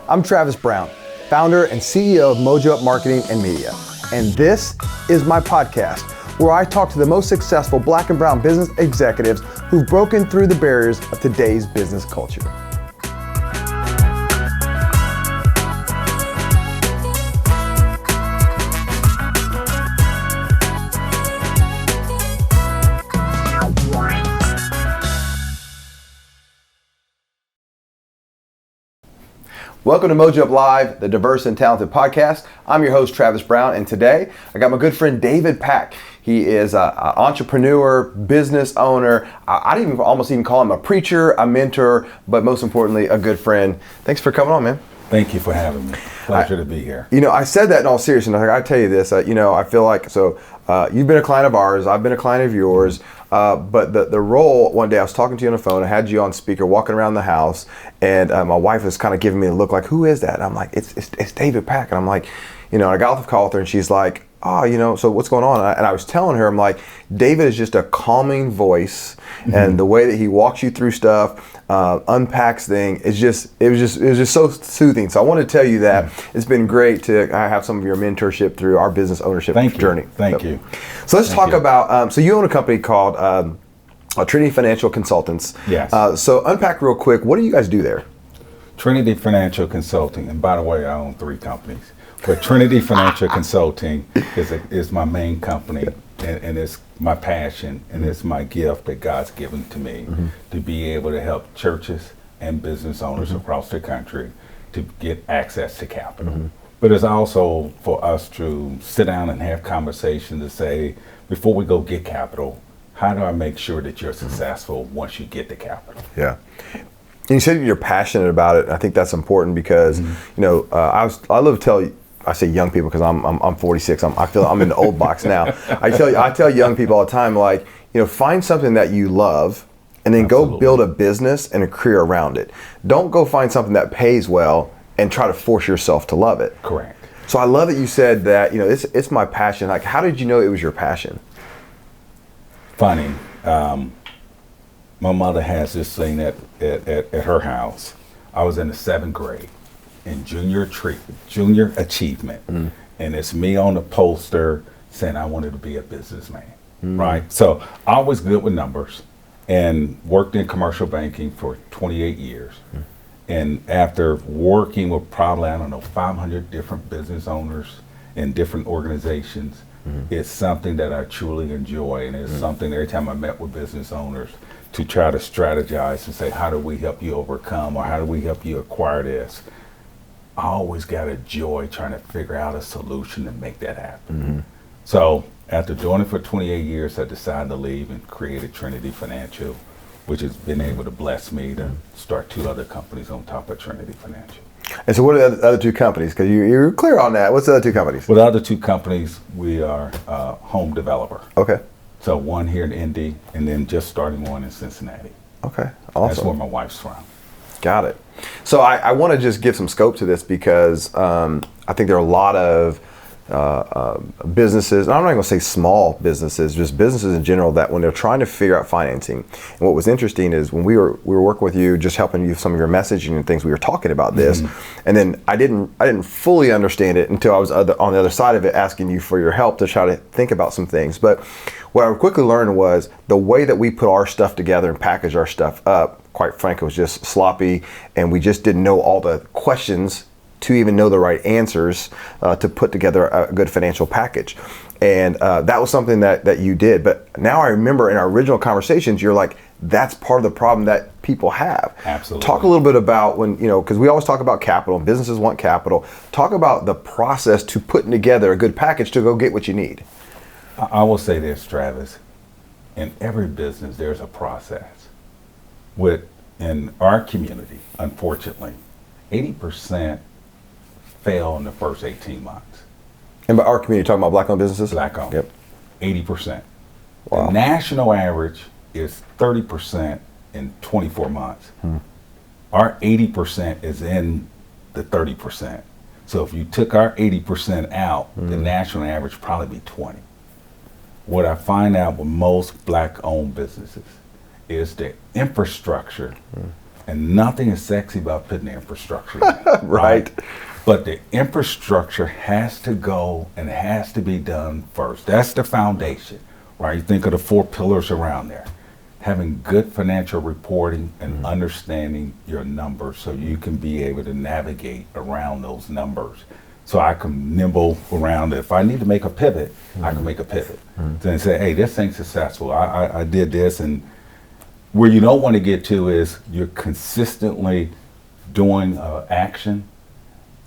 I'm Travis Brown, founder and CEO of Mojo Up Marketing and Media. And this is my podcast, where I talk to the most successful Black and brown business executives who've broken through the barriers of today's business culture. Welcome to Mojo Up Live, the diverse and talented podcast. I'm your host, Travis Brown, and today I got my good friend David Pack. He is an entrepreneur, business owner. I'd almost even call him a preacher, a mentor, but most importantly, a good friend. Thanks for coming on, man. Thank you for having me. Pleasure to be here. You know, I said that in all seriousness. I tell you this, I feel like, you've been a client of ours, I've been a client of yours, but the role, one day I was talking to you on the phone, I had you on speaker walking around the house, and my wife was kind of giving me a look like, who is that? And I'm like, it's David Pack. And I'm like, I got off the call with her and she's like, so what's going on? And I was telling her, I'm like, David is just a calming voice, and the way that he walks you through stuff, unpacks things, it was just so soothing. So I want to tell you that it's been great to have some of your mentorship through our business ownership journey. Thank you. So let's talk about, so you own a company called Trinity Financial Consultants. Yes. So unpack real quick, what do you guys do there? Trinity Financial Consulting, and by the way, I own 3 companies. But Trinity Financial Consulting is my main company, and it's my passion, and it's my gift that God's given to me to be able to help churches and business owners across the country to get access to capital. But it's also for us to sit down and have conversations to say, before we go get capital, how do I make sure that you're successful once you get the capital? Yeah. And you said you're passionate about it. I think that's important because, I love to tell you, I say young people because I'm 46. I feel I'm in the old box now. I tell young people all the time, like, find something that you love, and then go build a business and a career around it. Don't go find something that pays well and try to force yourself to love it. Correct. So I love that you said that. It's my passion. Like, how did you know it was your passion? Funny. My mother has this thing at her house. I was in the 7th grade. In junior achievement, and it's me on the poster saying I wanted to be a businessman, right? So I was good with numbers and worked in commercial banking for 28 years. And after working with probably, 500 different business owners in different organizations, it's something that I truly enjoy, and it's something every time I met with business owners to try to strategize and say, how do we help you overcome, or how do we help you acquire this? I always got a joy trying to figure out a solution to make that happen. So after doing it for 28 years, I decided to leave and created Trinity Financial, which has been able to bless me to start 2 other companies on top of Trinity Financial. And so what are the other 2 companies? Because you're clear on that. What's the other 2 companies? Well, the other 2 companies, we are a home developer. Okay. So one here in Indy, and then just starting one in Cincinnati. Okay, awesome. That's where my wife's from. Got it. So I want to just give some scope to this because I think there are a lot of businesses, and I'm not going to say small businesses, just businesses in general, that when they're trying to figure out financing. And what was interesting is when we were working with you, just helping you with some of your messaging and things, we were talking about this, and then I didn't fully understand it until I was on the other side of it, asking you for your help to try to think about some things. But what I quickly learned was the way that we put our stuff together and package our stuff up, quite frankly, was just sloppy, and we just didn't know all the questions to even know the right answers to put together a good financial package. And that was something that you did. But now I remember in our original conversations, you're like, that's part of the problem that people have. Absolutely. Talk a little bit about when, because we always talk about capital, and businesses want capital. Talk about the process to putting together a good package to go get what you need. I will say this, Travis. In every business, there's a process. In our community, unfortunately, 80% fail in the first 18 months. And by our community, talking about Black-owned businesses? Black-owned. Yep. 80%. Wow. The national average is 30% in 24 months. Our 80% is in the 30%. So if you took our 80% out, the national average would probably be 20. What I find out with most Black-owned businesses is the infrastructure And nothing is sexy about putting the infrastructure in, Right. But the infrastructure has to go and has to be done first. That's the foundation, right? You think of the 4 pillars around there. Having good financial reporting and understanding your numbers so you can be able to navigate around those numbers. So I can nibble around. If I need to make a pivot, I can make a pivot. Then say, hey, this thing's successful. I did this. And where you don't want to get to is you're consistently doing action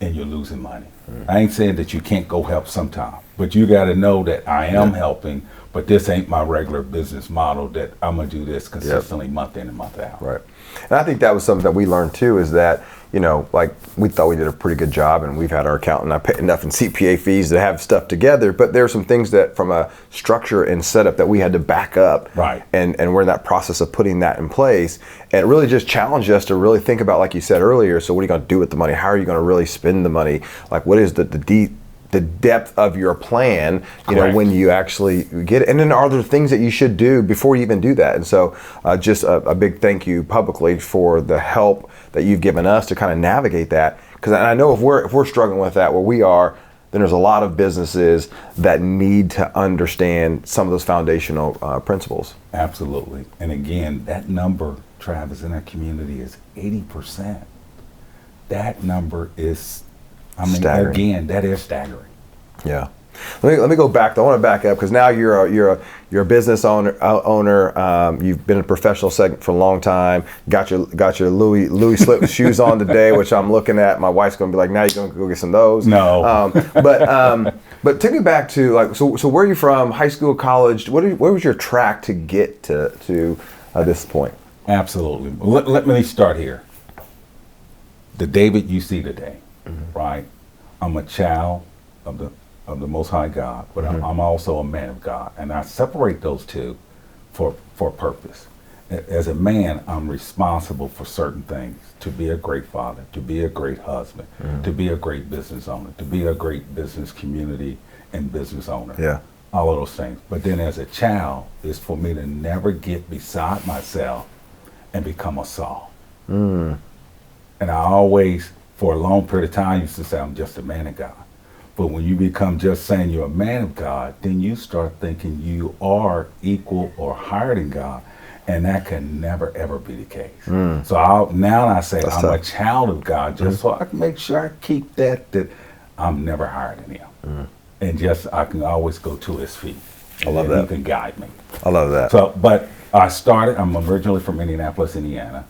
and you're losing money. I ain't saying that you can't go help sometime, but you got to know that I am helping, but this ain't my regular business model that I'm going to do this consistently month in and month out. Right. And I think that was something that we learned too, is that, you know, like we thought we did a pretty good job, and we've had our accountant, I paid enough in CPA fees to have stuff together, but there are some things that from a structure and setup that we had to back up. Right. And we're in that process of putting that in place. And it really just challenged us to really think about, like you said earlier, so what are you going to do with the money? How are you going to really spend the money? Like, what is the depth of your plan, you know, when you actually get it. And then are there things that you should do before you even do that? And so just a big thank you publicly for the help that you've given us to kind of navigate that. Because I know if we're struggling with that where we are, then there's a lot of businesses that need to understand some of those foundational principles. Absolutely. And again, that number, Travis, in our community is 80%. That number is, I mean, staggering. Again, that is staggering. Yeah. Let me go back. I want to back up because now you're a business owner. You've been in a professional segment for a long time. Got your Louis slip shoes on today, which I'm looking at. My wife's going to be like, now you're going to go get some of those. No. But take me back to like so where are you from? High school, college? Where was your track to get to this point? Absolutely. Let me start here. The David you see today, right? I'm a child of the Most High God, but I'm also a man of God, and I separate those two for a purpose. As a man, I'm responsible for certain things: to be a great father, to be a great husband, to be a great business owner, to be a great business community and business owner. Yeah. All of those things. But then as a child, is for me to never get beside myself and become a Saul. And I always, for a long period of time, used to say I'm just a man of God. But when you become just saying you're a man of God, then you start thinking you are equal or higher than God, and that can never ever be the case. So now I say I'm a child of God, just so I can make sure I keep that I'm never higher than Him, and just I can always go to His feet. I love that. He can guide me. I love that. So, but I'm originally from Indianapolis, Indiana.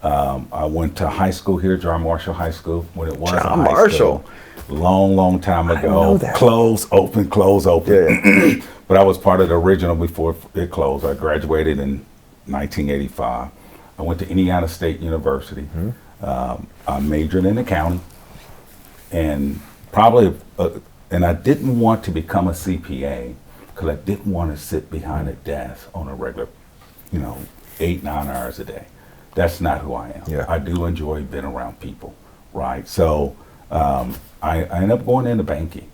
I went to high school here, John Marshall High School, when it was John Marshall. Long time ago. I know that. Close, open. Yeah. But I was part of the original before it closed. I graduated in 1985. I went to Indiana State University. I majored in accounting, and and I didn't want to become a CPA because I didn't want to sit behind a desk on a regular, 8-9 hours a day. That's not who I am. Yeah. I do enjoy being around people, right? So I ended up going into banking,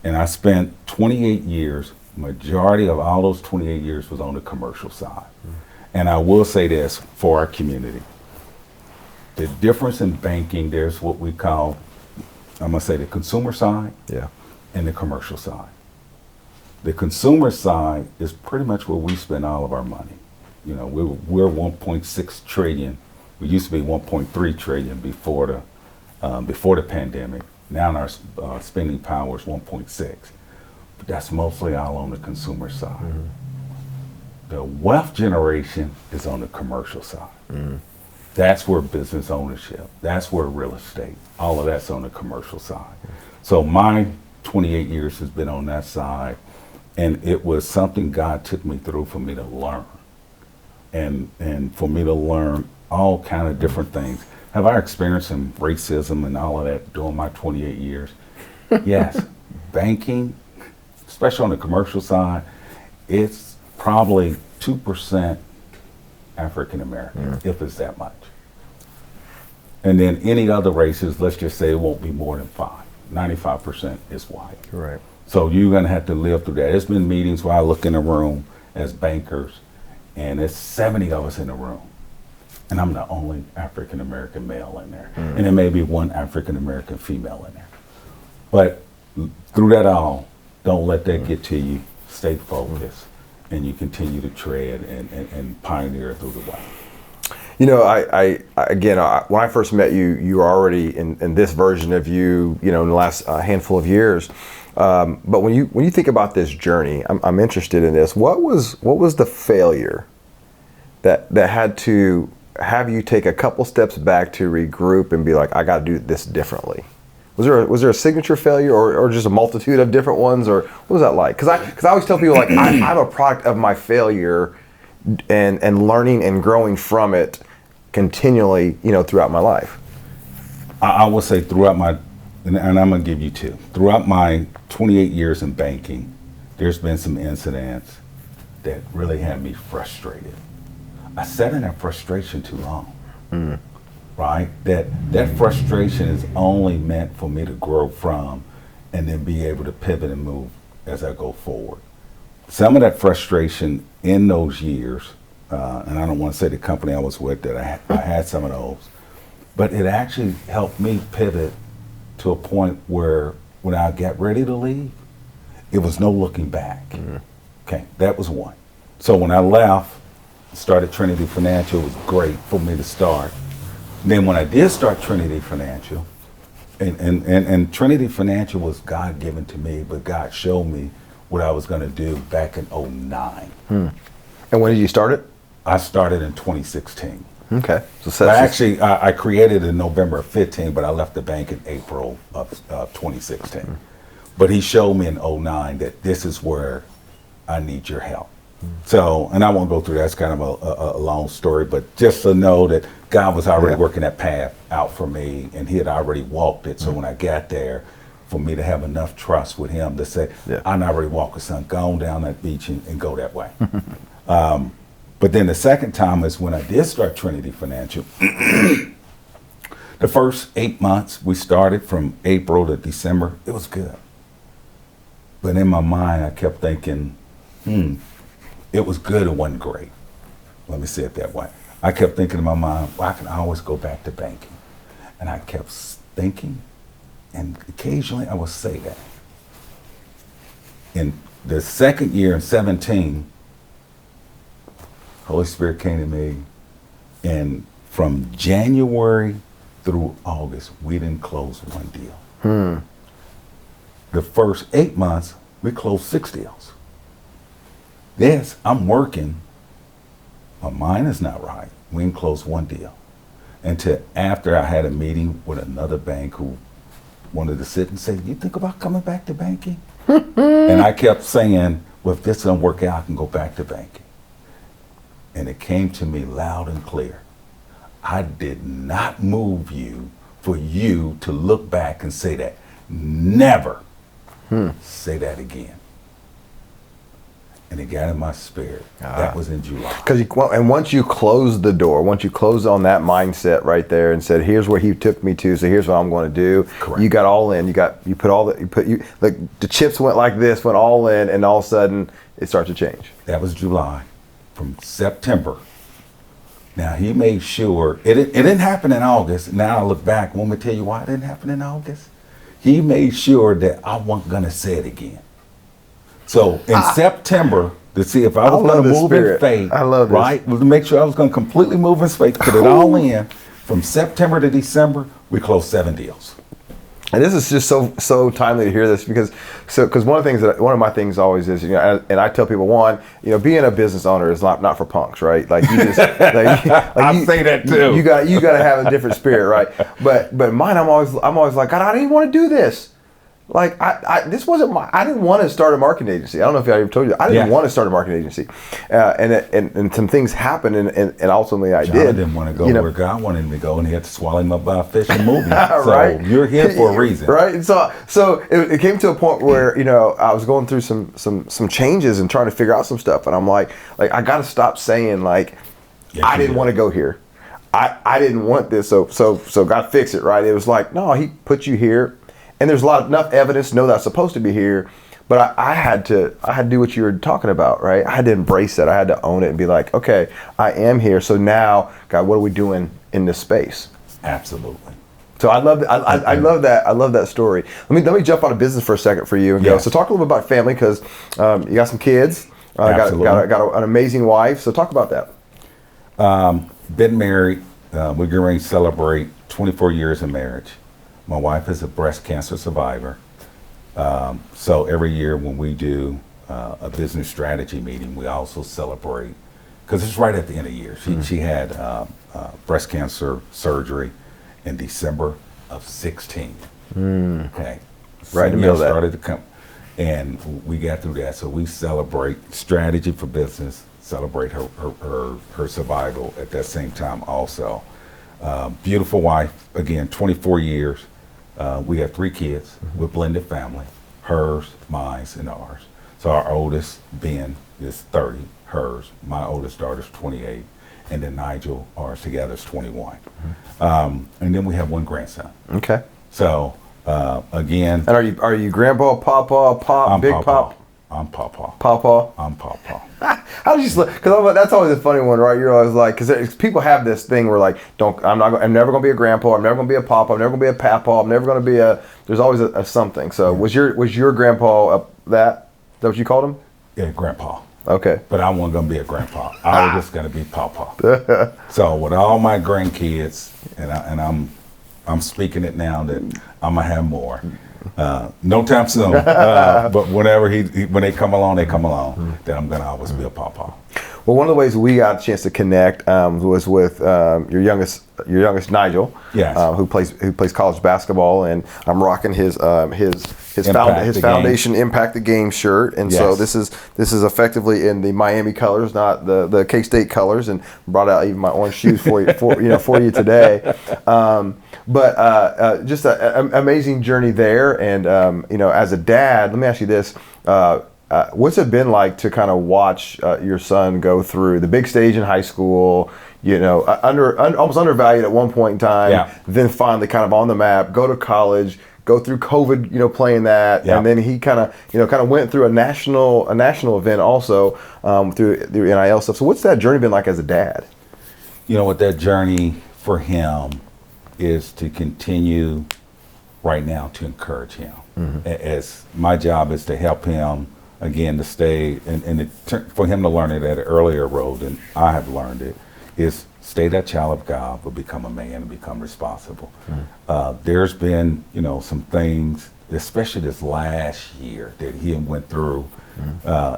and I spent 28 years. Majority of all those 28 years was on the commercial side. And I will say this for our community. The difference in banking, there's what we call, I'm going to say the consumer side and the commercial side. The consumer side is pretty much where we spend all of our money. We're 1.6 trillion. We used to be 1.3 trillion before the pandemic. Now our spending power is 1.6. But that's mostly all on the consumer side. The wealth generation is on the commercial side. That's where business ownership, that's where real estate, all of that's on the commercial side. So my 28 years has been on that side, and it was something God took me through for me to learn. And for me to learn all kind of different things. Have I experienced some racism and all of that during my 28 years? Yes. Banking, especially on the commercial side, it's probably 2% African American, if it's that much. And then any other races, let's just say it won't be more than 5. 95% is white. Right. So you're going to have to live through that. There's been meetings where I look in a room as bankers, and there's 70 of us in the room. and I'm the only African American male in there, and there may be one African American female in there. But through that all, don't let that get to you. Stay focused, and you continue to tread and pioneer through the way. You know, when I first met you, you were already in this version of you, in the last handful of years. But when you think about this journey, I'm interested in this. What was the failure that had to have you take a couple steps back to regroup and be like, I got to do this differently? Was there a signature failure or just a multitude of different ones, or what was that like? Because I always tell people, like, I'm a product of my failure and learning and growing from it continually, throughout my life. I will say throughout my, and I'm going to give you two. Throughout my 28 years in banking, there's been some incidents that really had me frustrated. I sat in that frustration too long, right? That frustration is only meant for me to grow from and then be able to pivot and move as I go forward. Some of that frustration in those years, and I don't want to say the company I was with that I had some of those, but it actually helped me pivot to a point where when I got ready to leave, it was no looking back. Okay, that was one. So when I left, started Trinity Financial, it was great for me to start. Then when I did start Trinity Financial, and Trinity Financial was God given to me, but God showed me what I was going to do back in 2009. And when did you start it? I started in 2016. Okay. So I created it in November of 15, but I left the bank in April of 2016. But he showed me in 2009 that this is where I need your help. So, and I won't go through that. It's kind of a long story, but just to know that God was already working that path out for me, and he had already walked it. So when I got there, for me to have enough trust with him to say, I'm already walking, son, go on down that beach and go that way. But then the second time is when I did start Trinity Financial. The first 8 months we started from April to December, it was good. But in my mind, I kept thinking, it was good, it wasn't great. Let me say it that way. I kept thinking in my mind, well, I can always go back to banking. And I kept thinking, and occasionally I would say that. In the second year in 17, Holy Spirit came to me, and from January through August, we didn't close one deal. The first 8 months, we closed 6 deals. Yes, I'm working. My mind is not right. We didn't close one deal. Until after I had a meeting with another bank who wanted to sit and say, you think about coming back to banking? And I kept saying, well, if this doesn't work out, I can go back to banking. And it came to me loud and clear. I did not move you for you to look back and say that. Never say that again. And it got in my spirit. That was in July. And once you closed the door, once you closed on that mindset right there and said, here's where he took me to, so here's what I'm going to do. Correct. You got all in. The chips went like this, went all in, and all of a sudden it starts to change. That was July. From September. Now he made sure it didn't happen in August. Now I look back. Want me to tell you why it didn't happen in August? He made sure that I wasn't gonna say it again. So in September, to see if I was gonna move in faith, I love this. right? To make sure I was gonna completely move in faith, put it all in. From September to December, we closed 7 deals. And this is just so timely to hear this because one of my things always is, and I tell people, being a business owner is not for punks, right? Like you just I say that too. You got to have a different spirit, right? But mine, I'm always like, God, I didn't want to do this. Like this wasn't I didn't want to start a marketing agency. I don't know if I ever told you. I didn't want to start a marketing agency, and some things happened, and ultimately I John did. Didn't want to go where God wanted him to go, and he had to swallow him up by a fish and move him. Right? So you're here for a reason, right? And so it came to a point where I was going through some changes and trying to figure out some stuff, and I'm like I got to stop saying I didn't want to go here. I didn't want this, so God fix it, right? It was like, no, He put you here. And there's enough evidence to know that I'm supposed to be here, But I had to do what you were talking about, right? I had to embrace that. I had to own it and be like, okay, I am here. So now, God, what are we doing in this space? Absolutely. So I love I love that. I love that story. Let me jump out of business for a second for you and go. Yes. So talk a little bit about family, because you got some kids, got an amazing wife. So talk about that. Been married. We're getting ready to celebrate 24 years of marriage. My wife is a breast cancer survivor. So every year when we do a business strategy meeting, we also celebrate, because it's right at the end of the year. She had breast cancer surgery in December of 16. Okay. Right in the middle of that. Started to come, and we got through that. So we celebrate strategy for business, celebrate her survival at that same time also. Beautiful wife, again, 24 years. We have 3 kids. We're blended family, hers, mine, and ours. So our oldest, Ben, is 30, hers. My oldest daughter's 28. And then Nigel, ours together, is 21. And then we have 1 grandson. Okay. So, again. And are you grandpa, papa, pop, I'm big Papa. pop? I'm Papa. Papa? I'm Papa. How did you? Because that's always a funny one, right? You're always like, because people have this thing where like, I'm never gonna be a grandpa. I'm never gonna be a papa. I'm never gonna be a papa. I'm never gonna be a. There's always a something. So was your grandpa that? Is that what you called him? Yeah, grandpa. Okay. But I wasn't gonna be a grandpa. I was just gonna be Papa. So with all my grandkids, and I'm speaking it now that I'm gonna have more. No time soon, but whenever when they come along, then I'm gonna always be a Papa. Well, one of the ways we got a chance to connect was with your youngest Nigel, Yes. who plays college basketball, and I'm rocking his foundation Impact the Game shirt, and so Yes. this is effectively in the Miami colors, not the K-State colors, and brought out even my orange shoes for you today. But just an amazing journey there, and as a dad, let me ask you this. What's it been like to kind of watch your son go through the big stage in high school, almost undervalued at one point in time, then finally kind of on the map, go to college, go through COVID, playing that, and then he kind of went through a national event also through NIL stuff. So what's that journey been like as a dad? What that journey for him is to continue right now to encourage him. As my job is to help him, again, to stay, and for him to learn it at an earlier road than I have learned it, is stay that child of God, but become a man and become responsible. There's been, some things, especially this last year that he went through.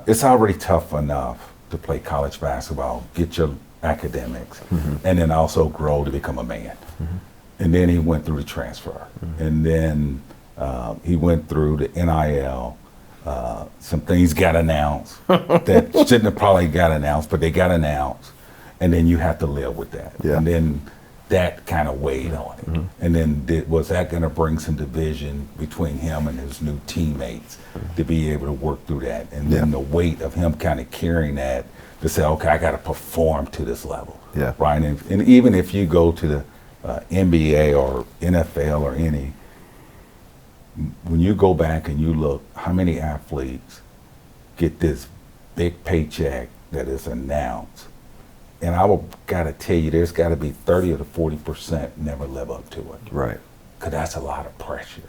It's already tough enough to play college basketball, get your academics, and then also grow to become a man. And then he went through the transfer. And then he went through the NIL. Some things got announced that shouldn't have probably got announced, but they got announced. And then you have to live with that. Yeah. And then that kind of weighed on him. And then was that going to bring some division between him and his new teammates to be able to work through that? And then the weight of him kind of carrying that to say, okay, I got to perform to this level. Yeah. Right. And even if you go to the NBA or NFL or any, when you go back and you look, how many athletes get this big paycheck that is announced? And I got to tell you, there's got to be 30 to 40% never live up to it. Right. Because that's a lot of pressure.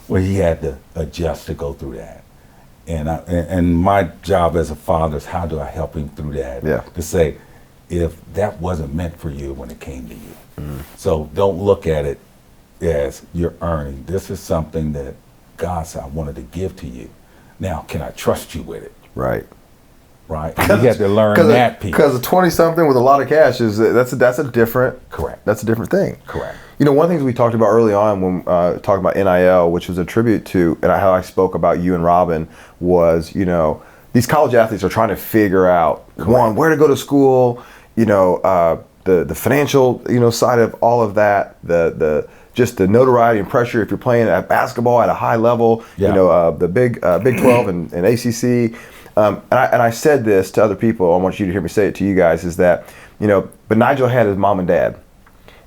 Well, he had to adjust to go through that. And my job as a father is how do I help him through that? Yeah. To say, if that wasn't meant for you when it came to you. So don't look at it as you're earning. This is something that God said I wanted to give to you. Now, can I trust you with it? Right. Right. You have to learn that piece. Because a 20-something with a lot of cash that's a different. Correct. That's a different thing. Correct. One of the things we talked about early on when talking about NIL, which was a tribute to, and how I spoke about you and Robin, was these college athletes are trying to figure out one, where to go to school, the financial side of all of that, the just the notoriety and pressure if you're playing at basketball at a high level, the Big 12 and ACC. And I said this to other people. I want you to hear me say it to you guys. Is that but Nigel had his mom and dad,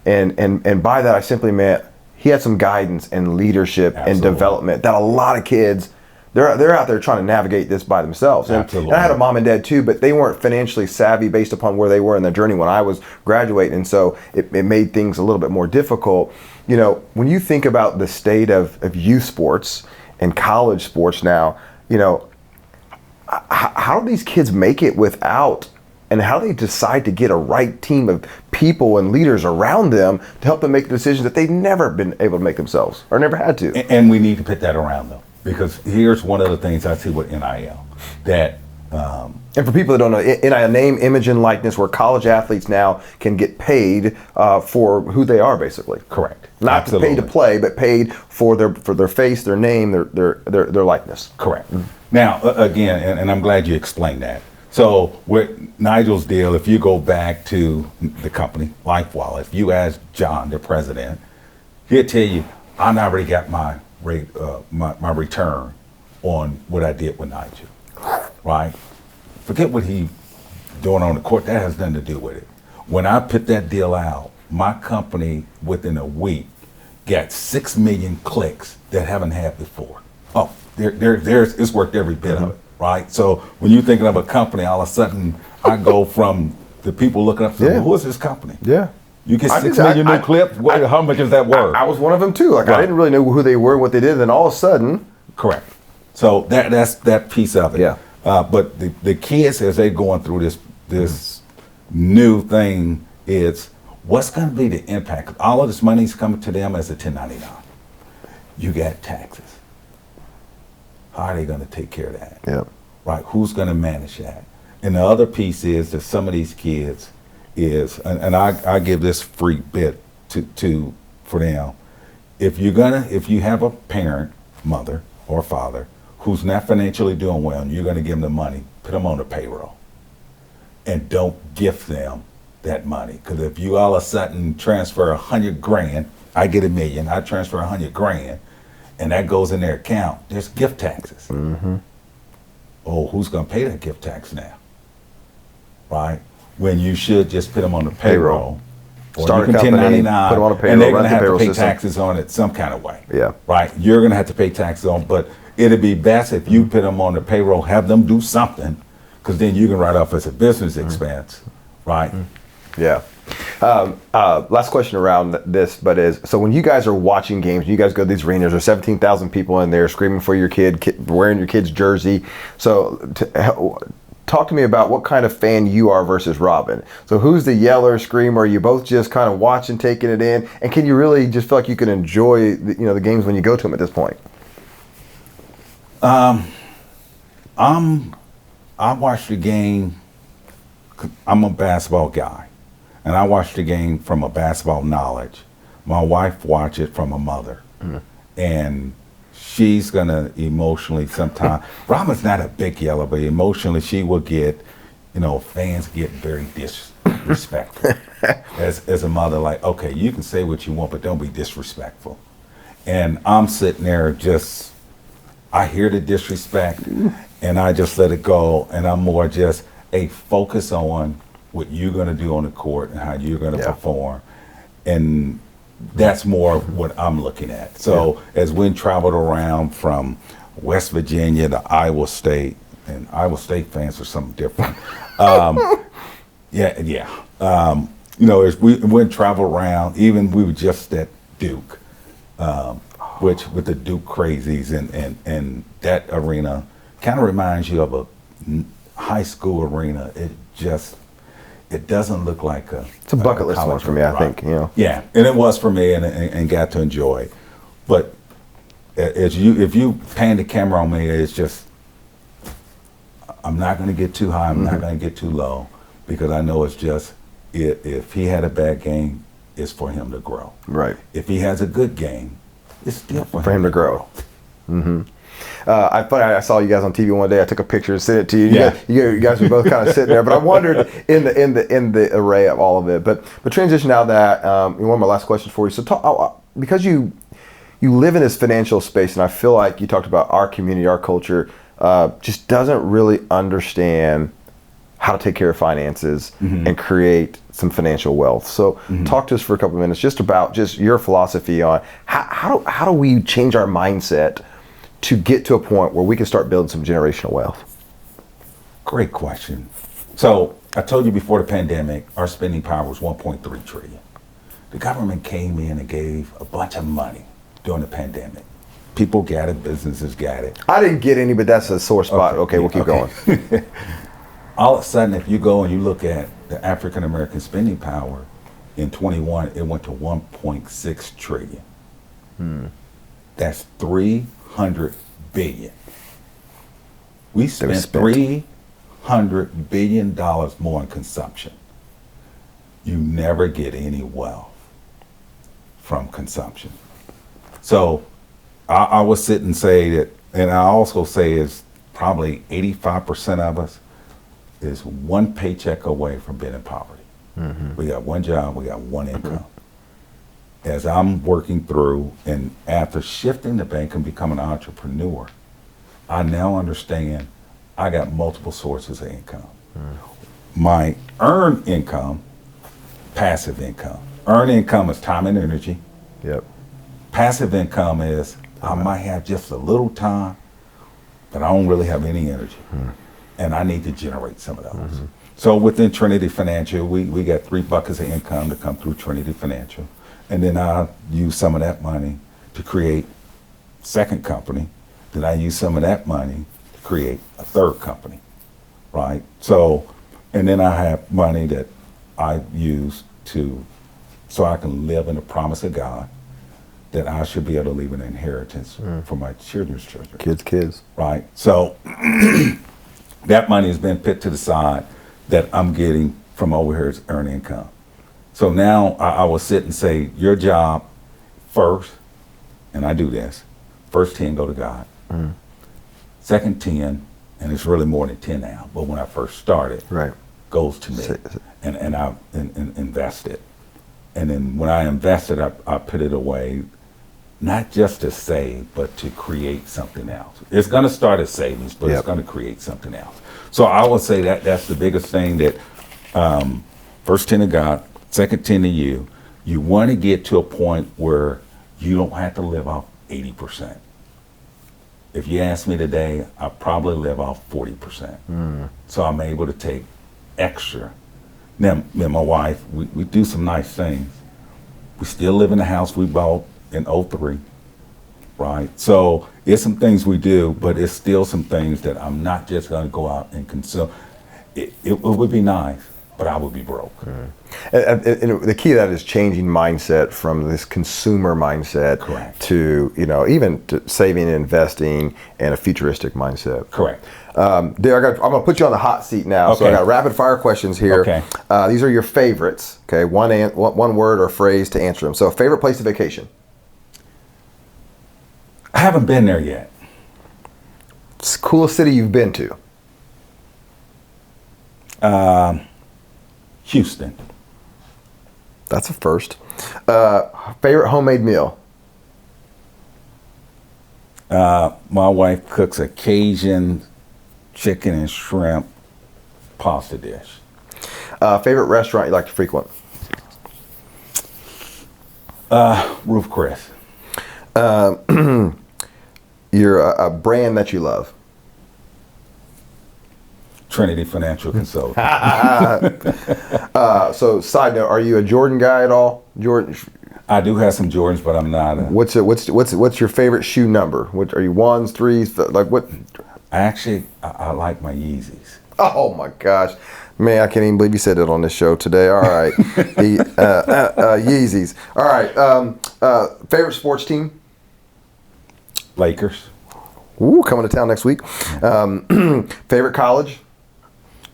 and by that I simply meant he had some guidance and leadership and development that a lot of kids They're out there trying to navigate this by themselves. And I had a mom and dad too, but they weren't financially savvy based upon where they were in their journey when I was graduating. And so it made things a little bit more difficult. You know, when you think about the state of youth sports and college sports now, you know, how do these kids make it without, and how do they decide to get a right team of people and leaders around them to help them make decisions that they've never been able to make themselves or never had to? And we need to put that around them, because here's one of the things I see with NIL that. And for people that don't know, NIL, name, image, and likeness, where college athletes now can get paid for who they are, basically. Correct. Not paid to play, but paid for their face, their name, their likeness. Correct. Now, again, and I'm glad you explained that. So with Nigel's deal, if you go back to the company, LifeWallet, if you ask John, the president, he'll tell you, I already got my return on what I did with Nigel, right? Forget what he doing on the court. That has nothing to do with it. When I put that deal out, my company within a week got 6 million clicks that haven't had before. Oh, it's worked every bit of it, right? So when you're thinking of a company, all of a sudden I go from the people looking up, well, who is this company? Yeah. You get 6 million new clips. How much is that worth? I was one of them too. Like, right. I didn't really know who they were, what they did, and then all of a sudden. Correct. So that's that piece of it. Yeah. But the kids, as they're going through this new thing, is what's going to be the impact? All of this money's coming to them as a 1099. You got taxes. How are they going to take care of that? Yeah. Right. Who's going to manage that? And the other piece is that some of these kids is, and I give this free bit for them. If you have a parent, mother or father, who's not financially doing well, and you're going to give them the money, put them on the payroll. And don't gift them that money. Because if you all of a sudden transfer 100 grand, I get $1 million, I transfer 100 grand, and that goes in their account, there's gift taxes. Mm-hmm. Oh, who's going to pay that gift tax now? Right? When you should just put them on the payroll. Or start you can a company, 1099, put them on a payroll, and they're going to have to pay system. taxes on it some kind of way. Yeah. Right? You're going to have to pay taxes on, but it'd be best if you put them on the payroll, have them do something, because then you can write off as a business expense, right? Yeah. Last question around this, but so when you guys are watching games, you guys go to these arenas, there's 17,000 people in there screaming for your kid, wearing your kid's jersey. So talk to me about what kind of fan you are versus Robin. So who's the yeller, screamer? Are you both just kind of watching, taking it in? And can you really just feel like you can enjoy the games when you go to them at this point? I watch the game. I'm a basketball guy, and I watch the game from a basketball knowledge. My wife watches it from a mother, and she's gonna emotionally sometimes. Robin's not a big yeller, but emotionally she will get, fans get very disrespectful. as a mother, like, okay, you can say what you want, but don't be disrespectful. And I'm sitting there I hear the disrespect, and I just let it go, and I'm more just focus on what you're going to do on the court and how you're going to perform, and that's more what I'm looking at. So as we traveled around from West Virginia to Iowa State, and Iowa State fans are something different. As we went travel around, even we were just at Duke. Which with the Duke crazies and that arena kind of reminds you of a high school arena. It doesn't look like it's a bucket list one for me, I think. Yeah, and it was for me, and got to enjoy it. But if you pan the camera on me, it's just I'm not going to get too high. I'm not going to get too low, because I know it's just if he had a bad game, it's for him to grow. Right. If he has a good game, it's still for him to grow. Mm-hmm. I saw you guys on TV one day. I took a picture and sent it to you. You guys were both kind of sitting there, but I wondered in the array of all of it. But transition out that one of my last questions for you. So because you live in this financial space, and I feel like you talked about our community, our culture, just doesn't really understand how to take care of finances and create some financial wealth. So talk to us for a couple of minutes just about just your philosophy on how do we change our mindset to get to a point where we can start building some generational wealth? Great question. So I told you before the pandemic, our spending power was 1.3 trillion. The government came in and gave a bunch of money during the pandemic. People got it, businesses got it. I didn't get any, but that's a sore spot. Okay, we'll keep going. All of a sudden, if you go and you look at the African American spending power in 21, it went to 1.6 trillion. That's 300 billion. We spent $300 billion more in consumption. You never get any wealth from consumption. So I would sit and say that, and I also say is probably 85% of us is one paycheck away from being in poverty. We got one job, we got one income. As I'm working through and after shifting the bank and becoming an entrepreneur, I now understand I got multiple sources of income. My earned income, passive income. Earned income is time and energy. Yep. Passive income is I might have just a little time, but I don't really have any energy. And I need to generate some of those. So within Trinity Financial, we got 3 buckets of income to come through Trinity Financial. And then I use some of that money to create a second company. Then I use some of that money to create a third company, right? So, and then I have money that I use so I can live in the promise of God that I should be able to leave an inheritance for my children's children. Kids. Right? So that money has been put to the side that I'm getting from over here as earned income. So now I will sit and say, your job first, and I do this, first 10 go to God. Second 10, and it's really more than 10 now, but when I first started, goes to me. And I invest it. And then when I invest it, I put it away, not just to save, but to create something else. It's going to start as savings, but it's going to create something else. So I would say that that's the biggest thing that first 10 to God, second 10 to you. You want to get to a point where you don't have to live off 80%. If you ask me today, I probably live off 40%. So I'm able to take extra. Now, me and my wife, we do some nice things. We still live in the house we bought in '03, right? So it's some things we do, but it's still some things that I'm not just going to go out and consume. It would be nice, but I would be broke. And the key to that is changing mindset from this consumer mindset to, even to saving and investing and a futuristic mindset. Correct. I'm going to put you on the hot seat now. So I got rapid fire questions here. Okay. These are your favorites. Okay. One word or phrase to answer them. So favorite place to vacation? I haven't been there yet. It's the coolest city you've been to? Houston. That's a first. Favorite homemade meal? My wife cooks a Cajun chicken and shrimp pasta dish. Favorite restaurant you like to frequent? Ruth Chris. Your a brand that you love? Trinity Financial Consulting. So side note, are you a Jordan guy at all? Jordan. I do have some Jordans, but I'm not. What's your favorite shoe number? What are you, ones, threes? Like what? I like my Yeezys. Oh my gosh, man! I can't even believe you said it on this show today. All right, Yeezys. All right. Favorite sports team? Lakers. Ooh, coming to town next week. Favorite college?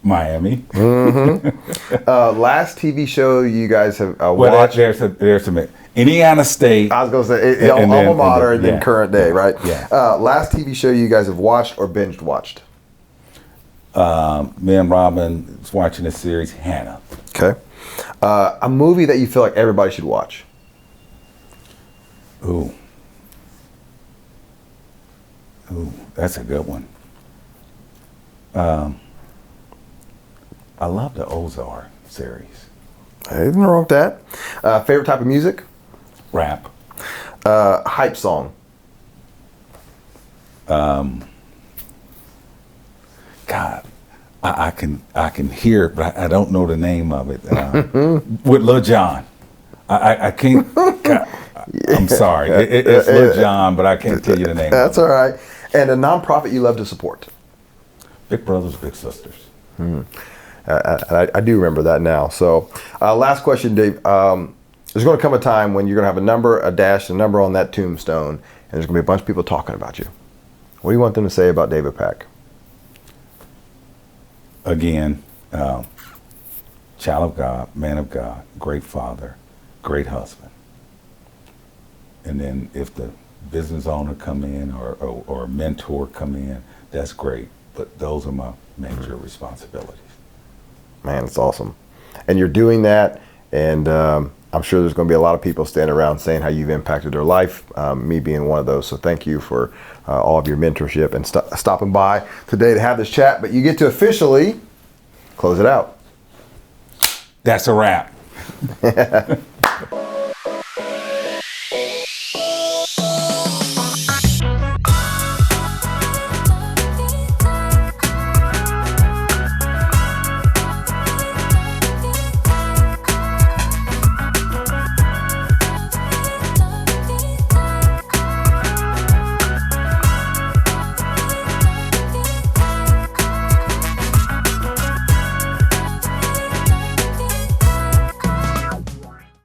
Miami. Last TV show you guys have watched? There's some Indiana State. I was going to say alma mater and then current day, right? Yeah. Last TV show you guys have watched or binged watched? Me and Robin was watching the series Hannah. Okay. A movie that you feel like everybody should watch? Ooh, that's a good one. I love the Ozark series. Ain't nothing wrong with that. Favorite type of music? Rap. Hype song? God, I can hear it, but I don't know the name of it. With Lil John, I can't. God, I'm sorry, it's Lil John, but I can't tell you the name. That's all right. And a nonprofit you love to support. Big Brothers Big Sisters. I do remember that now. So, last question, Dave. There's going to come a time when you're going to have a number, a dash, a number on that tombstone, and there's going to be a bunch of people talking about you. What do you want them to say about David Pack? Again, child of God, man of God, great father, great husband. And then if the business owner come in or a mentor come in, that's great. But those are my major responsibilities. Man, it's awesome. And you're doing that, and I'm sure there's going to be a lot of people standing around saying how you've impacted their life, me being one of those. So thank you for all of your mentorship and stopping by today to have this chat. But you get to officially close it out. That's a wrap.